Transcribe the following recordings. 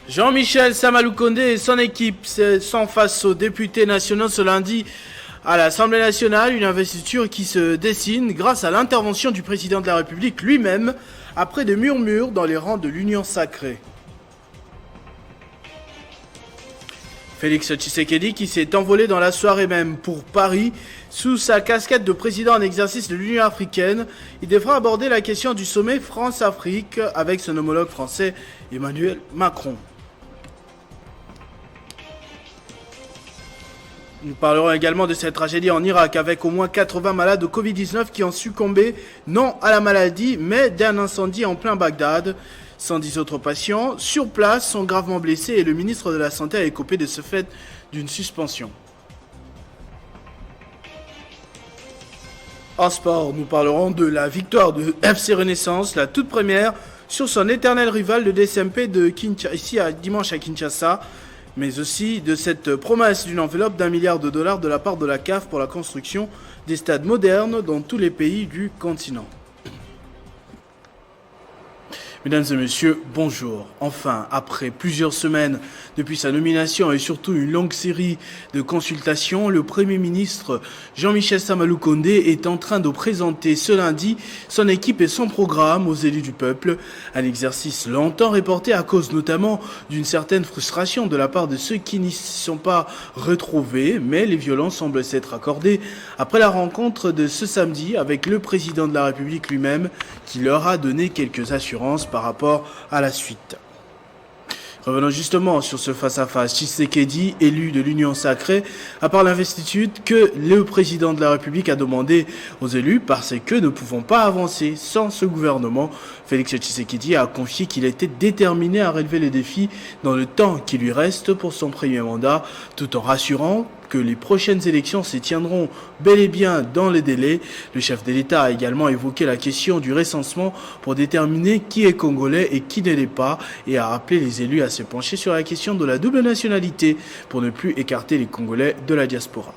Jean-Michel Sama Lukonde et son équipe sont face aux députés nationaux ce lundi à l'Assemblée nationale, une investiture qui se dessine grâce à l'intervention du président de la République lui-même après des murmures dans les rangs de l'Union sacrée. Félix Tshisekedi qui s'est envolé dans la soirée même pour Paris sous sa casquette de président en exercice de l'Union africaine. Il devra aborder la question du sommet France-Afrique avec son homologue français Emmanuel Macron. Nous parlerons également de cette tragédie en Irak avec au moins 80 malades de Covid-19 qui ont succombé non à la maladie mais d'un incendie en plein Bagdad. 110 autres patients sur place sont gravement blessés et le ministre de la Santé a écopé de ce fait d'une suspension. En sport, nous parlerons de la victoire de FC Renaissance, la toute première sur son éternel rival le DSMP de ici à dimanche à Kinshasa, mais aussi de cette promesse d'une enveloppe d'1 milliard de dollars de la part de la CAF pour la construction des stades modernes dans tous les pays du continent. Mesdames et messieurs, bonjour. Enfin, après plusieurs semaines depuis sa nomination et surtout une longue série de consultations, le Premier ministre Jean-Michel Sama Lukonde est en train de présenter ce lundi son équipe et son programme aux élus du peuple. Un exercice longtemps reporté à cause notamment d'une certaine frustration de la part de ceux qui n'y sont pas retrouvés, mais les violences semblent s'être accordées après la rencontre de ce samedi avec le président de la République lui-même qui leur a donné quelques assurances par rapport à la suite. Revenons justement sur ce face-à-face. Tshisekedi, élu de l'Union sacrée, à part l'investiture que le président de la République a demandé aux élus parce que ne pouvons pas avancer sans ce gouvernement. Félix Tshisekedi a confié qu'il était déterminé à relever les défis dans le temps qui lui reste pour son premier mandat, tout en rassurant que les prochaines élections se tiendront bel et bien dans les délais. Le chef de l'État a également évoqué la question du recensement pour déterminer qui est congolais et qui ne l'est pas et a appelé les élus à se pencher sur la question de la double nationalité pour ne plus écarter les Congolais de la diaspora.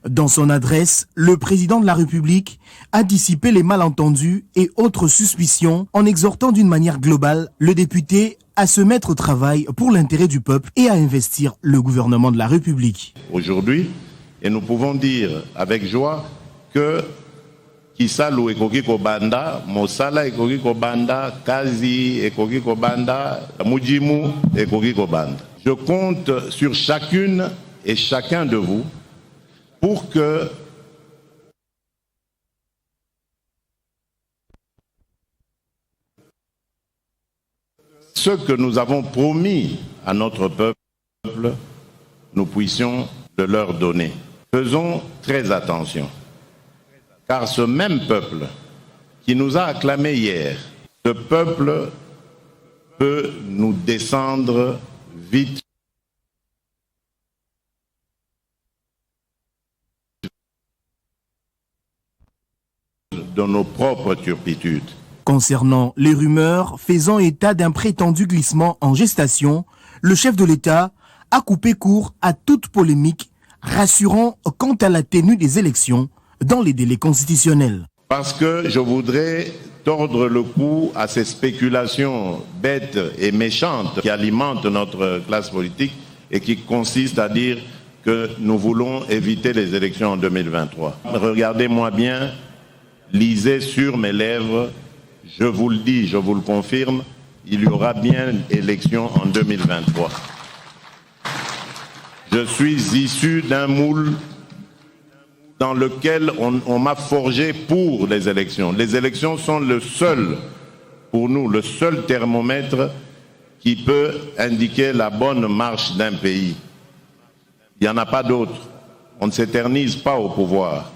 Dans son adresse, le président de la République a dissipé les malentendus et autres suspicions en exhortant d'une manière globale le député à se mettre au travail pour l'intérêt du peuple et à investir le gouvernement de la République. Aujourd'hui, et nous pouvons dire avec joie que Kisalu ekoki kobanda, Mosala ekoki kobanda, Kazi ekoki kobanda, Mujimu ekoki kobanda. Je compte sur chacune et chacun de vous pour que ce que nous avons promis à notre peuple, nous puissions le leur donner. Faisons très attention, car ce même peuple qui nous a acclamé hier, ce peuple peut nous descendre vite de nos propres turpitudes. Concernant les rumeurs faisant état d'un prétendu glissement en gestation, le chef de l'État a coupé court à toute polémique, rassurant quant à la tenue des élections dans les délais constitutionnels. Parce que je voudrais tordre le cou à ces spéculations bêtes et méchantes qui alimentent notre classe politique et qui consistent à dire que nous voulons éviter les élections en 2023. Regardez-moi bien, lisez sur mes lèvres, je vous le dis, je vous le confirme, il y aura bien élection en 2023. Je suis issu d'un moule dans lequel on m'a forgé pour les élections. Les élections sont le seul, pour nous, le seul thermomètre qui peut indiquer la bonne marche d'un pays. Il n'y en a pas d'autre. On ne s'éternise pas au pouvoir.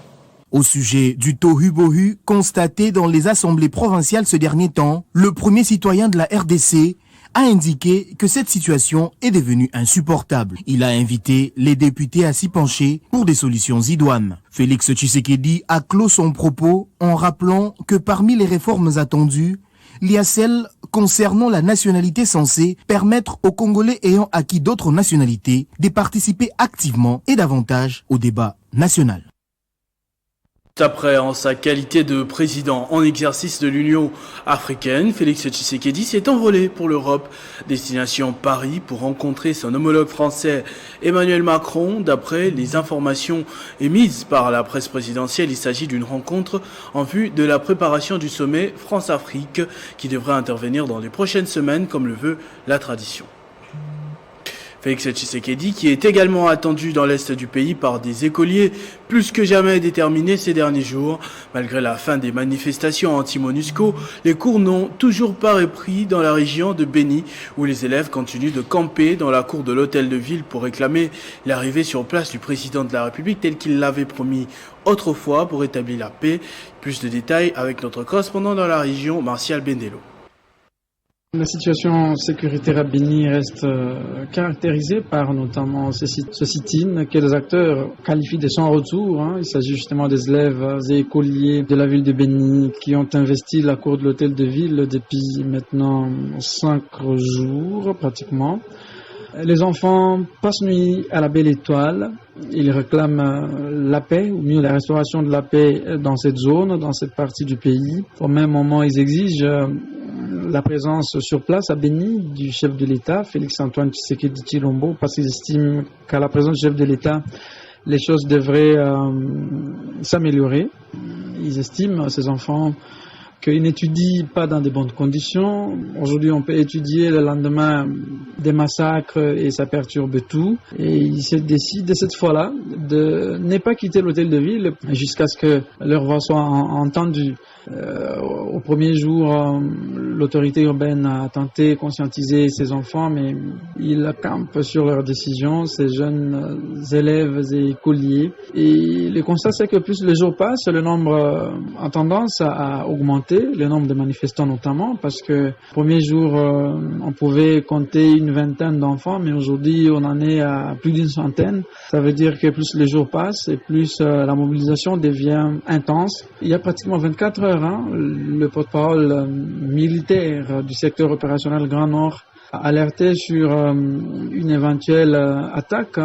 Au sujet du tohu-bohu constaté dans les assemblées provinciales ce dernier temps, le premier citoyen de la RDC a indiqué que cette situation est devenue insupportable. Il a invité les députés à s'y pencher pour des solutions idoines. Félix Tshisekedi a clos son propos en rappelant que parmi les réformes attendues, il y a celle concernant la nationalité censée permettre aux Congolais ayant acquis d'autres nationalités de participer activement et davantage au débat national. Après, en sa qualité de président en exercice de l'Union africaine, Félix Tshisekedi s'est envolé pour l'Europe, destination Paris, pour rencontrer son homologue français Emmanuel Macron. D'après les informations émises par la presse présidentielle, il s'agit d'une rencontre en vue de la préparation du sommet France-Afrique qui devrait intervenir dans les prochaines semaines, comme le veut la tradition. Félix Tshisekedi, qui est également attendu dans l'est du pays par des écoliers plus que jamais déterminés ces derniers jours. Malgré la fin des manifestations anti-MONUSCO, les cours n'ont toujours pas repris dans la région de Béni, où les élèves continuent de camper dans la cour de l'hôtel de ville pour réclamer l'arrivée sur place du président de la République tel qu'il l'avait promis autrefois pour établir la paix. Plus de détails avec notre correspondant dans la région, Martial Bendelo. La situation sécuritaire à Béni reste caractérisée par notamment ce sit-in que les acteurs qualifient de sans retour. Il s'agit justement des élèves et écoliers de la ville de Béni qui ont investi la cour de l'hôtel de ville depuis maintenant 5 jours pratiquement. Les enfants passent nuit à la Belle Étoile. Ils réclament la paix, ou mieux la restauration de la paix dans cette zone, dans cette partie du pays. Au même moment, ils exigent la présence sur place à Béni du chef de l'État, Félix-Antoine Tshisekedi Tshilombo, parce qu'ils estiment qu'à la présence du chef de l'État, les choses devraient s'améliorer. Ils estiment, ces enfants, qu'ils n'étudient pas dans de bonnes conditions. Aujourd'hui, on peut étudier le lendemain des massacres et ça perturbe tout. Et ils se décident cette fois-là de ne pas quitter l'hôtel de ville jusqu'à ce que leur voix soit entendue. Au premier jour, l'autorité urbaine a tenté de conscientiser ses enfants, mais ils campent sur leur décision, ces jeunes élèves et écoliers. Et le constat, c'est que plus les jours passent, le nombre a tendance à augmenter, le nombre de manifestants notamment, parce que le premier jour, on pouvait compter une vingtaine d'enfants, mais aujourd'hui, on en est à plus d'une centaine. Ça veut dire que plus les jours passent et plus la mobilisation devient intense. Il y a pratiquement 24 heures, le porte-parole militaire du secteur opérationnel Grand Nord a alerté sur une éventuelle attaque.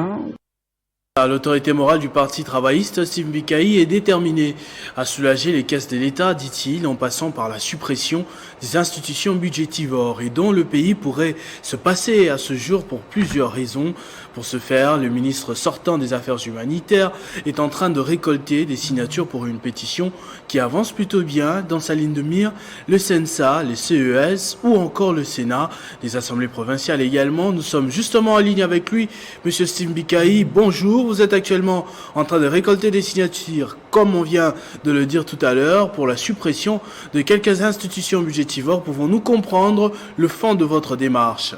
L'autorité morale du Parti travailliste, Steve Mbikaï, est déterminé à soulager les caisses de l'État, dit-il, en passant par la suppression des institutions budgétivores et dont le pays pourrait se passer à ce jour pour plusieurs raisons. Pour ce faire, le ministre sortant des Affaires humanitaires est en train de récolter des signatures pour une pétition qui avance plutôt bien. Dans sa ligne de mire, le CENSA, les CES ou encore le Sénat, les assemblées provinciales également. Nous sommes justement en ligne avec lui. Monsieur Steve Mbikaï, bonjour. Vous êtes actuellement en train de récolter des signatures, comme on vient de le dire tout à l'heure, pour la suppression de quelques institutions budgétivores. Pouvons-nous comprendre le fond de votre démarche?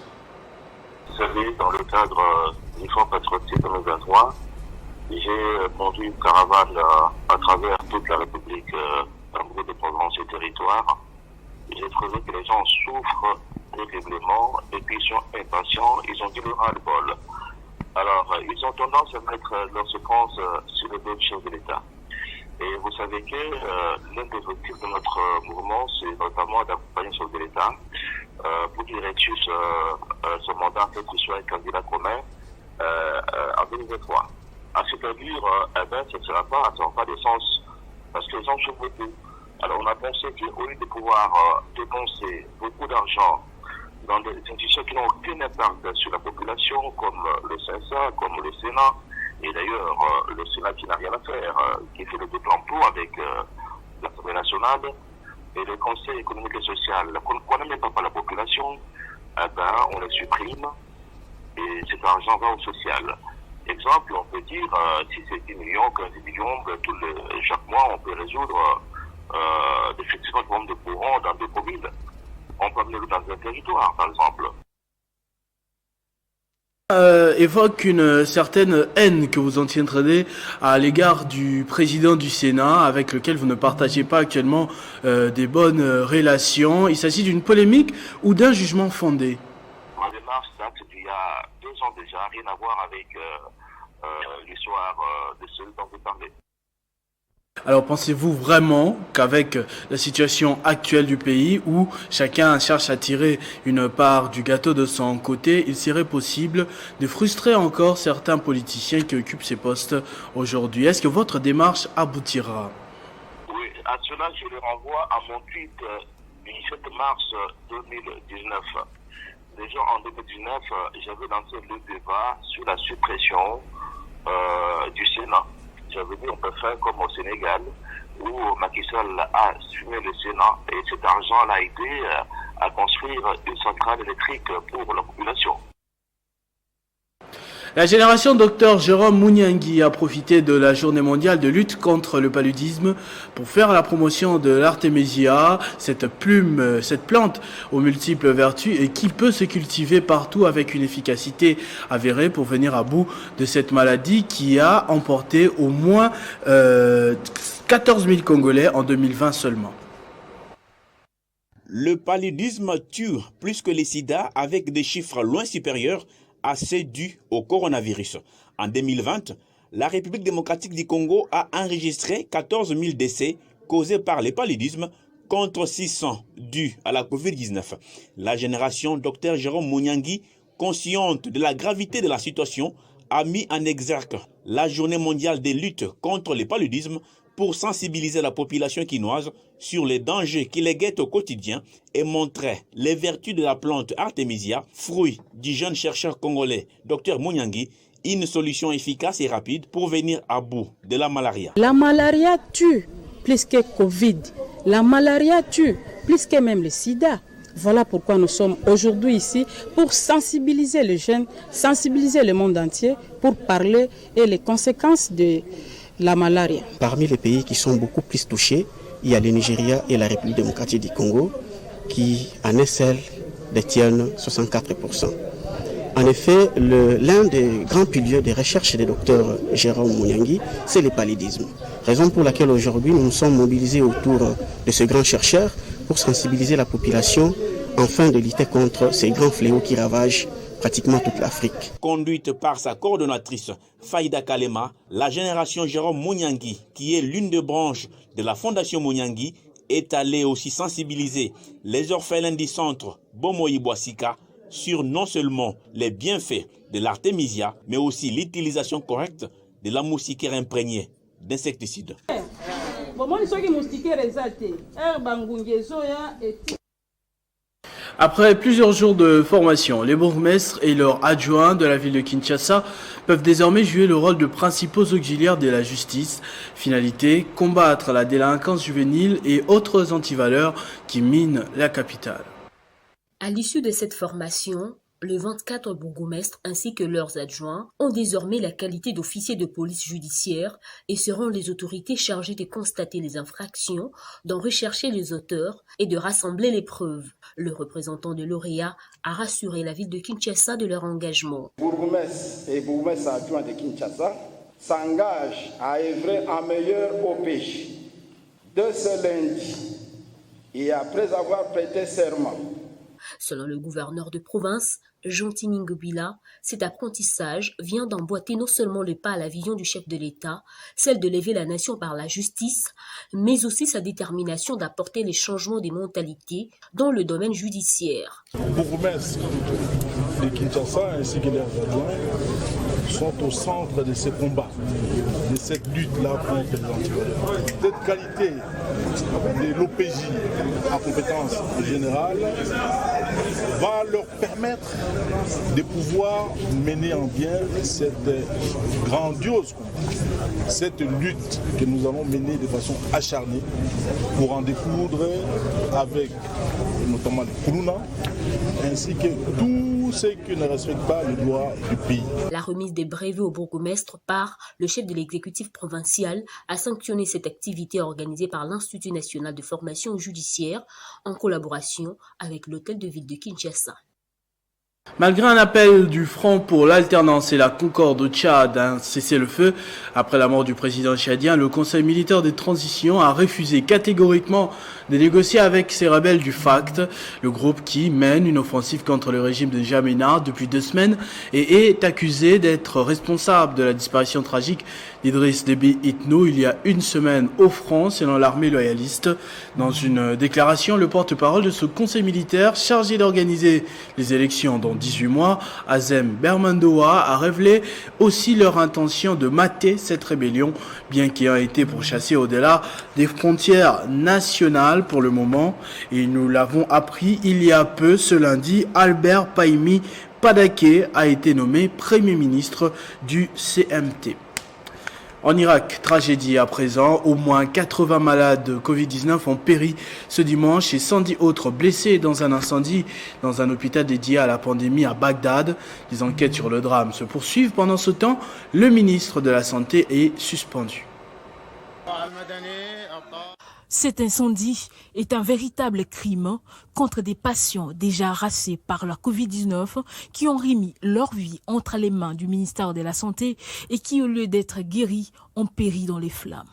Vous savez, dans le cadre du Fonds patriotique 2023, j'ai conduit une caravane à travers toute la République, un groupe de provinces et territoires. J'ai trouvé que les gens souffrent terriblement et puis ils sont impatients, ils ont dit le ras-le-bol. Alors, ils ont tendance à mettre leur souffrance sur le dos du chef de l'État. Et vous savez que l'un des objectifs de notre mouvement, c'est notamment d'accompagner le chef de l'État pour qu'il réussisse son mandat, en fait, qu'il soit un candidat commun en 2023. C'est-à-dire, ce ne sera pas, ça n'aura pas de sens, parce que les gens souffrent beaucoup. Alors, on a pensé qu'au lieu de pouvoir dépenser beaucoup d'argent dans des institutions qui n'ont aucun impact sur la population, comme le CENSA, comme le Sénat, et d'ailleurs le Sénat qui n'a rien à faire, qui fait le double emploi avec l'Assemblée nationale, et le Conseil économique et social, qu'on n'aime pas la population, on les supprime, et cet argent va au social. Exemple, on peut dire, si c'est 10 millions, 15 millions, chaque mois on peut résoudre effectivement le problème de courant dans des communes. On peut amener dans un territoire, par exemple. Évoque une certaine haine que vous entretenez à l'égard du président du Sénat, avec lequel vous ne partagez pas actuellement des bonnes relations. Il s'agit d'une polémique ou d'un jugement fondé? Ma démarche date d'il y a 2 ans déjà, rien à voir avec l'histoire de celui dont vous parlez. Alors pensez-vous vraiment qu'avec la situation actuelle du pays où chacun cherche à tirer une part du gâteau de son côté, il serait possible de frustrer encore certains politiciens qui occupent ces postes aujourd'hui? Est-ce que votre démarche aboutira? à cela, je les renvoie à mon tweet du 17 mars 2019. Déjà en 2019, j'avais lancé le débat sur la suppression du Sénat. J'avais dit on peut faire comme au Sénégal, où Macky Sall a supprimé le Sénat et cet argent a été à construire une centrale électrique pour la population. La génération Dr Jérôme Mouniangui a profité de la journée mondiale de lutte contre le paludisme pour faire la promotion de l'artémisia, cette plante aux multiples vertus et qui peut se cultiver partout avec une efficacité avérée pour venir à bout de cette maladie qui a emporté au moins 14 000 Congolais en 2020 seulement. Le paludisme tue plus que les sida avec des chiffres loin supérieurs à ceux dus au coronavirus. En 2020, la République démocratique du Congo a enregistré 14 000 décès causés par le paludisme contre 600 dus à la COVID-19. La génération Dr Jérôme Mouniangui, consciente de la gravité de la situation, a mis en exergue la journée mondiale de lutte contre le paludisme pour sensibiliser la population quinoise sur les dangers qui les guettent au quotidien et montrer les vertus de la plante Artemisia, fruit du jeune chercheur congolais Dr Mouniangui, une solution efficace et rapide pour venir à bout de la malaria. La malaria tue plus que Covid. La malaria tue plus que même le sida. Voilà pourquoi nous sommes aujourd'hui ici pour sensibiliser les jeunes, sensibiliser le monde entier pour parler et les conséquences de la malaria. Parmi les pays qui sont beaucoup plus touchés, il y a le Nigeria et la République démocratique du Congo qui, en un seul, détiennent 64%. En effet, l'un des grands piliers de recherche du docteur Jérôme Mouniangui, c'est le paludisme. Raison pour laquelle aujourd'hui nous nous sommes mobilisés autour de ce grand chercheur pour sensibiliser la population afin de lutter contre ces grands fléaux qui ravagent pratiquement toute l'Afrique. Conduite par sa coordonnatrice Faïda Kalema, la génération Jérôme Mouniangui, qui est l'une des branches de la Fondation Mouniangui, est allée aussi sensibiliser les orphelins du centre Bomoï Boissika sur non seulement les bienfaits de l'artémisia, mais aussi l'utilisation correcte de la moustiquaire imprégnée d'insecticides. Après plusieurs jours de formation, les bourgmestres et leurs adjoints de la ville de Kinshasa peuvent désormais jouer le rôle de principaux auxiliaires de la justice. Finalité, combattre la délinquance juvénile et autres antivaleurs qui minent la capitale. À l'issue de cette formation, les 24 bourgmestres ainsi que leurs adjoints ont désormais la qualité d'officiers de police judiciaire et seront les autorités chargées de constater les infractions, d'en rechercher les auteurs et de rassembler les preuves. Le représentant de l'OREA a rassuré la ville de Kinshasa de leur engagement. Bourgmestres et bourgmestres adjoints de Kinshasa s'engagent à œuvrer en meilleur OPJ de ce lundi et après avoir prêté serment. Selon le gouverneur de province, Jean Tiningobila, cet apprentissage vient d'emboîter non seulement le pas à la vision du chef de l'État, celle de lever la nation par la justice, mais aussi sa détermination d'apporter les changements des mentalités dans le domaine judiciaire. Bourgmestres de Kinshasa ainsi que leurs adjoints sont au centre de ces combats, de cette lutte-là contre les antivaleurs. Cette qualité de l'OPJ à compétence générale va leur permettre de pouvoir mener en bien cette grandiose combat, cette lutte que nous allons mener de façon acharnée pour en découdre avec notamment les Koulouna, ainsi que tous ceux qui ne respectent pas le droit du pays. La remise des brevets au bourgmestre par le chef de l'exécutif provincial a sanctionné cette activité organisée par l'Institut national de formation judiciaire en collaboration avec l'hôtel de ville de Kinshasa. Malgré un appel du Front pour l'alternance et la concorde au Tchad d'un cessez-le-feu, après la mort du président tchadien, le Conseil militaire de transition a refusé catégoriquement de négocier avec ces rebelles du FACT, le groupe qui mène une offensive contre le régime de N'Djamena depuis 2 semaines et est accusé d'être responsable de la disparition tragique d'Idriss Déby Itno il y a 1 semaine au front, selon l'armée loyaliste. Dans une déclaration, le porte-parole de ce Conseil militaire chargé d'organiser les élections dans 10 18 mois, Azem Bermandoa, a révélé aussi leur intention de mater cette rébellion, bien qu'ayant été pourchassés au-delà des frontières nationales pour le moment. Et nous l'avons appris il y a peu, ce lundi, Albert Paimi Padaké a été nommé Premier ministre du CMT. En Irak, tragédie à présent, au moins 80 malades de Covid-19 ont péri ce dimanche et 110 autres blessés dans un incendie dans un hôpital dédié à la pandémie à Bagdad. Les enquêtes sur le drame se poursuivent. Pendant ce temps, le ministre de la Santé est suspendu. Cet incendie est un véritable crime contre des patients déjà harassés par la Covid-19 qui ont remis leur vie entre les mains du ministère de la Santé et qui, au lieu d'être guéris, ont péri dans les flammes.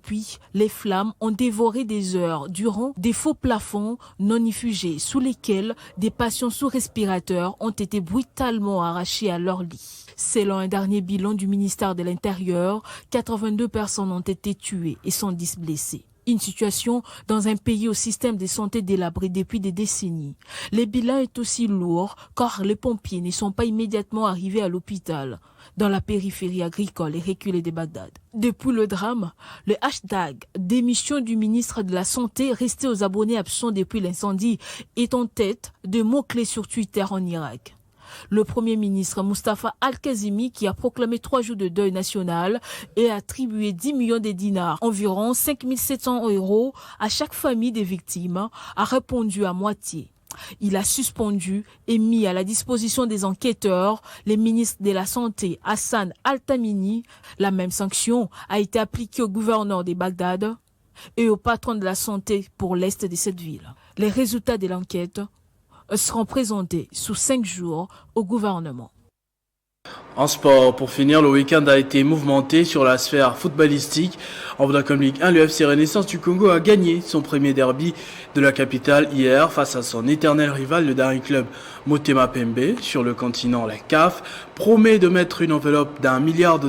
Puis, les flammes ont dévoré des heures durant des faux plafonds non effugés sous lesquels des patients sous respirateur ont été brutalement arrachés à leur lit. Selon un dernier bilan du ministère de l'Intérieur, 82 personnes ont été tuées et 110 blessées. Une situation dans un pays au système de santé délabré depuis des décennies. Le bilan est aussi lourd car les pompiers ne sont pas immédiatement arrivés à l'hôpital, dans la périphérie agricole et reculée de Bagdad. Depuis le drame, le hashtag démission du ministre de la Santé resté aux abonnés absents depuis l'incendie est en tête de mots-clés sur Twitter en Irak. Le Premier ministre Mustafa Al-Kazimi, qui a proclamé 3 jours de deuil national et a attribué 10 millions de dinars, environ 5 700 € à chaque famille des victimes, a répondu à moitié. Il a suspendu et mis à la disposition des enquêteurs les ministres de la Santé Hassan Al-Tamimi. La même sanction a été appliquée au gouverneur de Bagdad et au patron de la santé pour l'est de cette ville. Les résultats de l'enquête seront présentés sous 5 jours au gouvernement. En sport, pour finir, le week-end a été mouvementé sur la sphère footballistique. En Vodacom Ligue 1, le FC Renaissance du Congo a gagné son premier derby de la capitale hier face à son éternel rival, le Daring Club Motema Pembe. Sur le continent, la CAF promet de mettre une enveloppe d'$1 milliard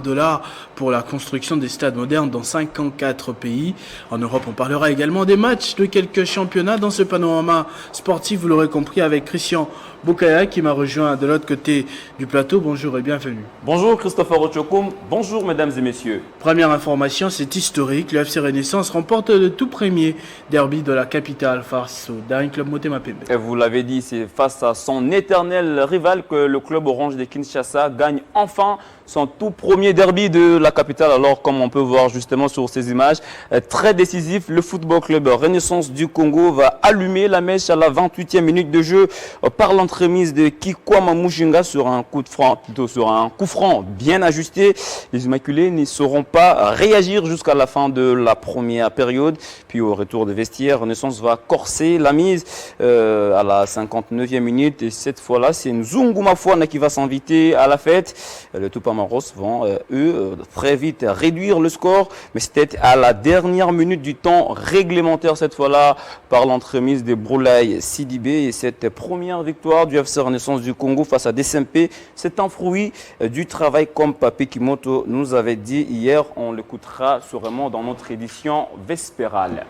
pour la construction des stades modernes dans 54 pays. En Europe, on parlera également des matchs de quelques championnats dans ce panorama sportif, vous l'aurez compris, avec Christian Bokaya qui m'a rejoint de l'autre côté du plateau. Bonjour et bienvenue. Bonjour Christopher Ochokoum, bonjour mesdames et messieurs. Première information, c'est historique. Le FC Renaissance remporte le tout premier derby de la capitale face au Daring Club Motema Pembe. Et vous l'avez dit, c'est face à son éternel rival que le club orange de Kinshasa gagne enfin son tout premier derby de la capitale. Alors, comme on peut voir justement sur ces images, très décisif, le Football Club Renaissance du Congo va allumer la mèche à la 28e minute de jeu par l'entremise de Kikwama Mushinga sur un coup franc bien ajusté. Les Immaculés ne sauront pas réagir jusqu'à la fin de la première période. Puis au retour de vestiaire, Renaissance va corser la mise à la 59e minute. Et cette fois-là, c'est Nzungu Mafouana qui va s'inviter à la fête. Le Tupamaros vont, très vite réduire le score. Mais c'était à la dernière minute du temps réglementaire cette fois-là par l'entremise de Broulay Sidibé. Et cette première victoire du FC Renaissance du Congo face à DSMP, c'est un fruit du travail comme Papé Kimoto nous avait dit hier. On l'écoutera sûrement dans notre édition vespérale.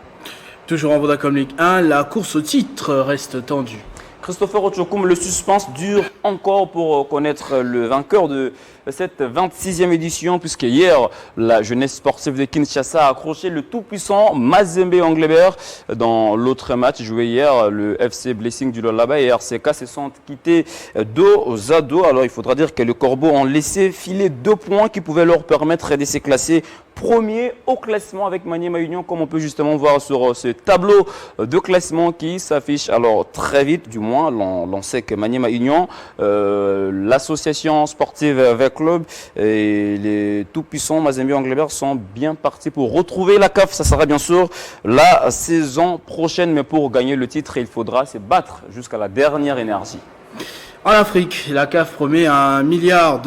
Toujours en Vodacom Ligue 1, la course au titre reste tendue. Christopher Ochokoum, le suspense dure encore pour connaître le vainqueur de cette 26e édition, puisque hier, la jeunesse sportive de Kinshasa a accroché le tout-puissant Mazembe Anglebert. Dans l'autre match joué hier, le FC Blessing du Lolaba et RCK se sont quittés dos à dos. Alors il faudra dire que les Corbeaux ont laissé filer 2 points qui pouvaient leur permettre de se classer premier au classement avec Maniema Union, comme on peut justement voir sur ce tableau de classement qui s'affiche alors très vite, du moins l'on sait que Maniema Union, l'association sportive avec club et les tout-puissants Mazembe Anglebert sont bien partis pour retrouver la CAF. Ça sera bien sûr la saison prochaine, mais pour gagner le titre, il faudra se battre jusqu'à la dernière énergie. En Afrique, la CAF promet $1 milliard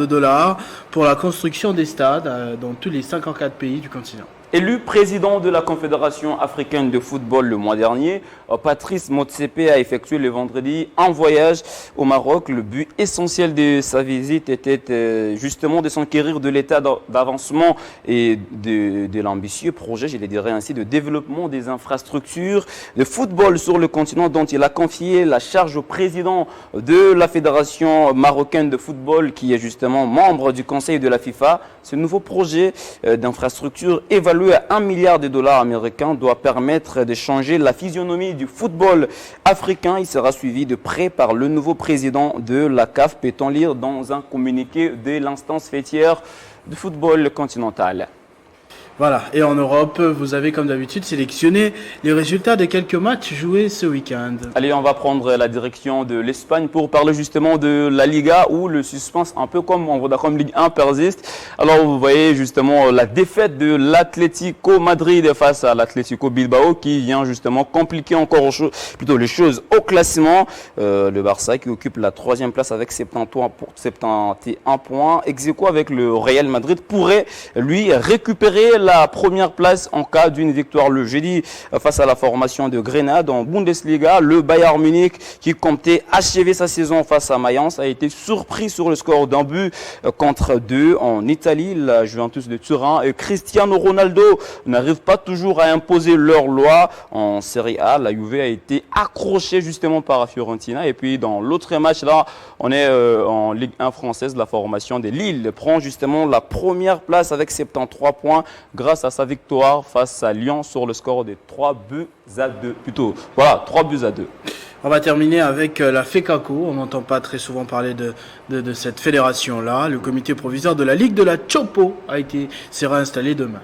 pour la construction des stades dans tous les 54 pays du continent. Élu président de la Confédération africaine de football le mois dernier, Patrice Motsepe a effectué le vendredi un voyage au Maroc. Le but essentiel de sa visite était justement de s'enquérir de l'état d'avancement et de l'ambitieux projet, je le dirais ainsi, de développement des infrastructures de football sur le continent, dont il a confié la charge au président de la Fédération marocaine de football, qui est justement membre du conseil de la FIFA. Ce nouveau projet d'infrastructure évalué à $1 milliard américains doit permettre de changer la physionomie du football africain. Il sera suivi de près par le nouveau président de la CAF, peut-on lire dans un communiqué de l'instance fêtière du football continental. Voilà, et en Europe, vous avez comme d'habitude sélectionné les résultats de quelques matchs joués ce week-end. Allez, on va prendre la direction de l'Espagne pour parler justement de la Liga, où le suspense, un peu comme Ligue 1, persiste. Alors, vous voyez justement la défaite de l'Atlético Madrid face à l'Atlético Bilbao, qui vient justement compliquer encore les choses au classement. Le Barça, qui occupe la 3e place avec 71 points, ex aequo avec le Real Madrid, pourrait lui récupérer la première place en cas d'une victoire le jeudi face à la formation de Grenade en Bundesliga. Le Bayern Munich, qui comptait achever sa saison face à Mayence, a été surpris sur le score d'un but contre 2 en Italie. La Juventus de Turin et Cristiano Ronaldo n'arrivent pas toujours à imposer leur loi en Serie A. La Juve a été accrochée justement par la Fiorentina. Et puis dans l'autre match, là, on est en Ligue 1 française. La formation de Lille prend justement la première place avec 73 points. Grâce à sa victoire face à Lyon sur le score de 3 buts à 2. On va terminer avec la FECACO. On n'entend pas très souvent parler de cette fédération-là. Le comité provisoire de la Ligue de la Chopo sera installé demain.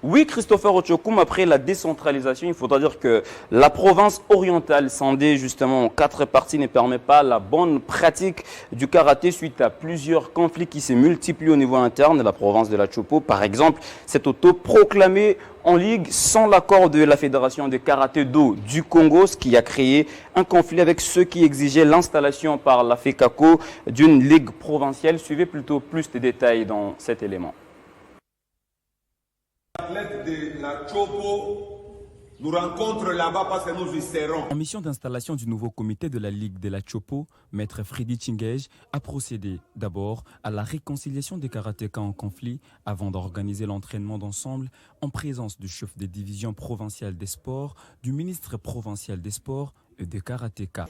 Oui, Christopher Ochokoum, après la décentralisation, il faudra dire que la province orientale, scindée justement en 4 parties, ne permet pas la bonne pratique du karaté suite à plusieurs conflits qui se multiplient au niveau interne. La province de la Chopo, par exemple, s'est autoproclamée en ligue sans l'accord de la Fédération de karaté-do du Congo, ce qui a créé un conflit avec ceux qui exigeaient l'installation par la FECACO d'une ligue provinciale. Suivez plutôt plus de détails dans cet élément. Athlètes de la Chopo nous rencontrent là-bas parce que nous y serons. En mission d'installation du nouveau comité de la Ligue de la Chopo, Maître Freddy Chingej a procédé d'abord à la réconciliation des karatékas en conflit avant d'organiser l'entraînement d'ensemble en présence du chef des divisions provinciales des sports, du ministre provincial des sports et des karatékas.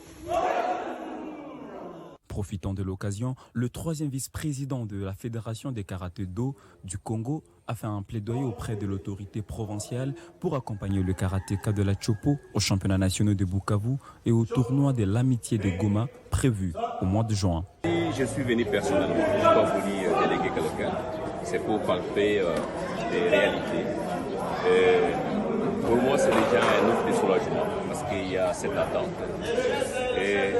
Profitant de l'occasion, le 3e vice-président de la Fédération des karaté-do du Congo a fait un plaidoyer auprès de l'autorité provinciale pour accompagner le karatéka de la Chopo aux championnats nationaux de Bukavu et au tournoi de l'amitié de Goma prévu au mois de juin. Je suis venu personnellement, je n'ai pas voulu déléguer quelqu'un, c'est pour palper des réalités. Pour moi, c'est déjà un ouf de soulagement parce qu'il y a cette attente. Et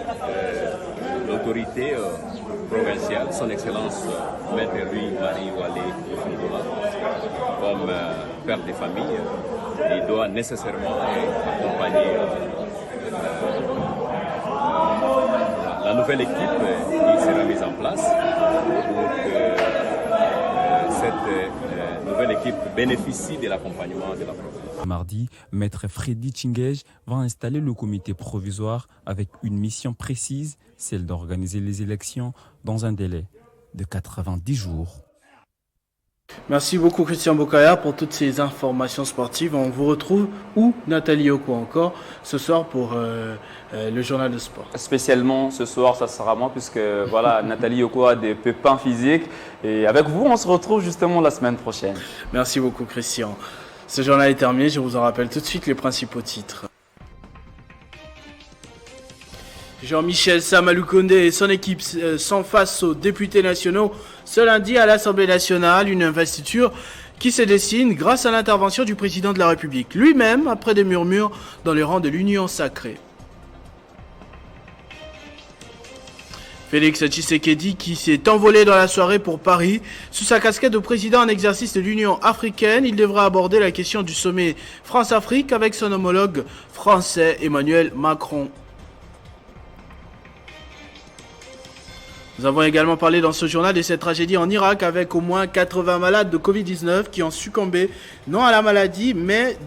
l'autorité provinciale, son Excellence Maître Louis Marie Wale Fondola, comme père de famille, il doit nécessairement accompagner la nouvelle équipe qui sera mise en place pour que cette nouvelle équipe bénéficie de l'accompagnement de la province. Mardi, Maître Freddy Chingej va installer le comité provisoire avec une mission précise, celle d'organiser les élections dans un délai de 90 jours. Merci beaucoup Christian Bokaya pour toutes ces informations sportives. On vous retrouve où, Nathalie Oko encore, ce soir pour le journal de sport. Spécialement ce soir, ça sera moi puisque voilà, Nathalie Oko a des pépins physiques. Et avec vous, on se retrouve justement la semaine prochaine. Merci beaucoup Christian. Ce journal est terminé, je vous en rappelle tout de suite les principaux titres. Jean-Michel Sama Lukonde et son équipe sont face aux députés nationaux ce lundi à l'Assemblée nationale, une investiture qui se dessine grâce à l'intervention du président de la République lui-même après des murmures dans les rangs de l'Union sacrée. Félix Tshisekedi qui s'est envolé dans la soirée pour Paris. Sous sa casquette de président en exercice de l'Union africaine, il devra aborder la question du sommet France-Afrique avec son homologue français Emmanuel Macron. Nous avons également parlé dans ce journal de cette tragédie en Irak avec au moins 80 malades de Covid-19 qui ont succombé non à la maladie mais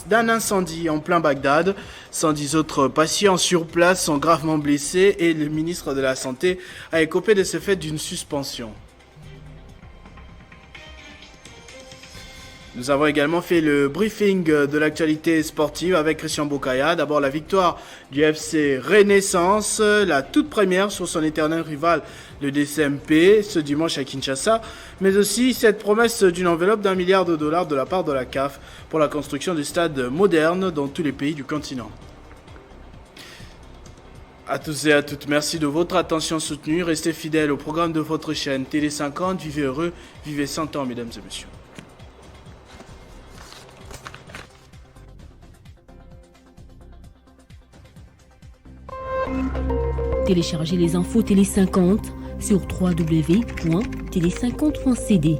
d'un incendie en plein Bagdad. 110 autres patients sur place sont gravement blessés et le ministre de la Santé a écopé de ce fait d'une suspension. Nous avons également fait le briefing de l'actualité sportive avec Christian Bokaya. D'abord la victoire du FC Renaissance, la toute première sur son éternel rival le DCMP ce dimanche à Kinshasa, mais aussi cette promesse d'une enveloppe d'$1 milliard de la part de la CAF pour la construction de stades modernes dans tous les pays du continent. À tous et à toutes, merci de votre attention soutenue. Restez fidèles au programme de votre chaîne Télé 50. Vivez heureux, vivez 100 ans, mesdames et messieurs. Téléchargez les infos Télé 50 sur www.tele50.cd.